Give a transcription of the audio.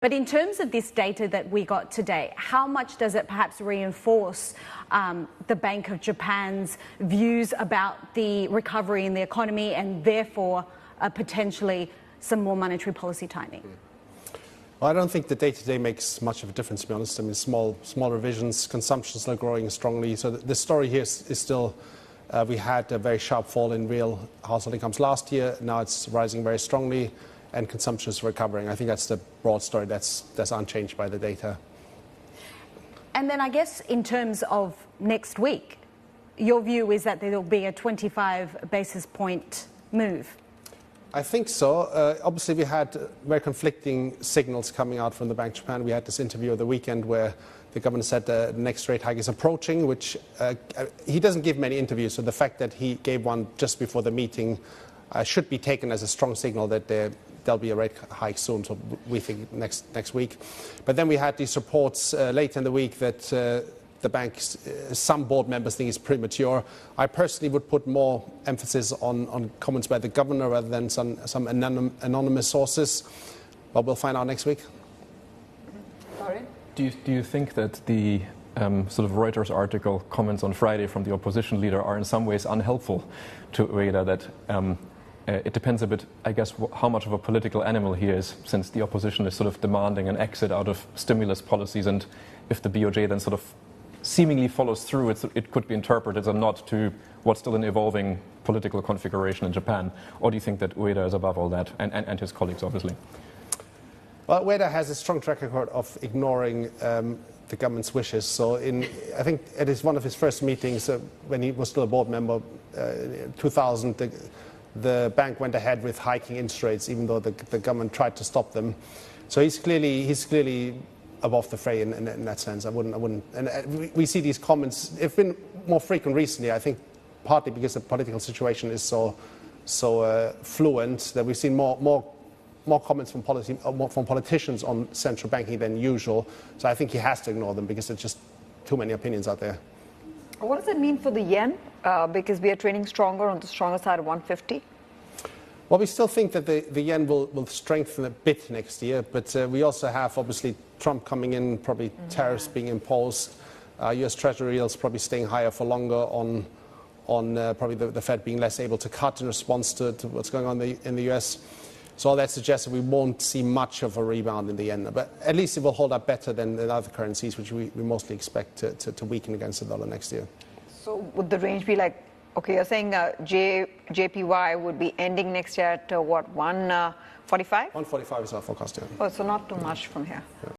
But in terms of this data that we got today, how much does it perhaps reinforce the Bank of Japan's views about the recovery in the economy and therefore potentially some more monetary policy tightening? Well, I don't think the data today makes much of a difference, to be honest. I mean, small revisions, consumption is still growing strongly. So the story here is still we had a very sharp fall in real household incomes last year. Now it's rising very strongly, and consumption is recovering. I think that's the broad story that's unchanged by the data. And then I guess in terms of next week, your view is that there will be a 25 basis point move. I think so. Obviously, we had very conflicting signals coming out from the Bank of Japan. We had this interview of the weekend where the governor said the next rate hike is approaching, which he doesn't give many interviews. So the fact that he gave one just before the meeting should be taken as a strong signal that there'll be a rate hike soon. So we think next week. But then we had these reports later in the week that the bank's some board members think it's premature. I personally would put more emphasis on comments by the governor rather than some anonymous sources. But we'll find out next week. Sorry? Do you think that the sort of Reuters article comments on Friday from the opposition leader are in some ways unhelpful to Ueda, that it depends a bit, I guess, how much of a political animal he is, since the opposition is sort of demanding an exit out of stimulus policies, and if the BOJ then sort of seemingly follows through, it could be interpreted as a nod to what's still an evolving political configuration in Japan? Or do you think that Ueda is above all that, and his colleagues, obviously? Well, Ueda has a strong track record of ignoring the government's wishes. So I think it is one of his first meetings when he was still a board member, in 2000, the bank went ahead with hiking interest rates, even though the government tried to stop them. So he's clearly above the fray in that sense. I wouldn't. And we see these comments. They've been more frequent recently. I think partly because the political situation is so fluent that we've seen more comments from politicians on central banking than usual. So I think he has to ignore them because there's just too many opinions out there. What does it mean for the yen? Because we are trading stronger on the stronger side of 150. Well, we still think that the yen will strengthen a bit next year, but we also have, obviously, Trump coming in, probably tariffs being imposed, U.S. Treasury yields probably staying higher for longer on probably the Fed being less able to cut in response to what's going on in the U.S. So all that suggests that we won't see much of a rebound in the yen, but at least it will hold up better than other currencies, which we mostly expect to weaken against the dollar next year. So would the range be like, okay, you're saying JPY would be ending next year at what, 145? 145 is our forecast, yeah. Oh, so not too much from here. Yeah.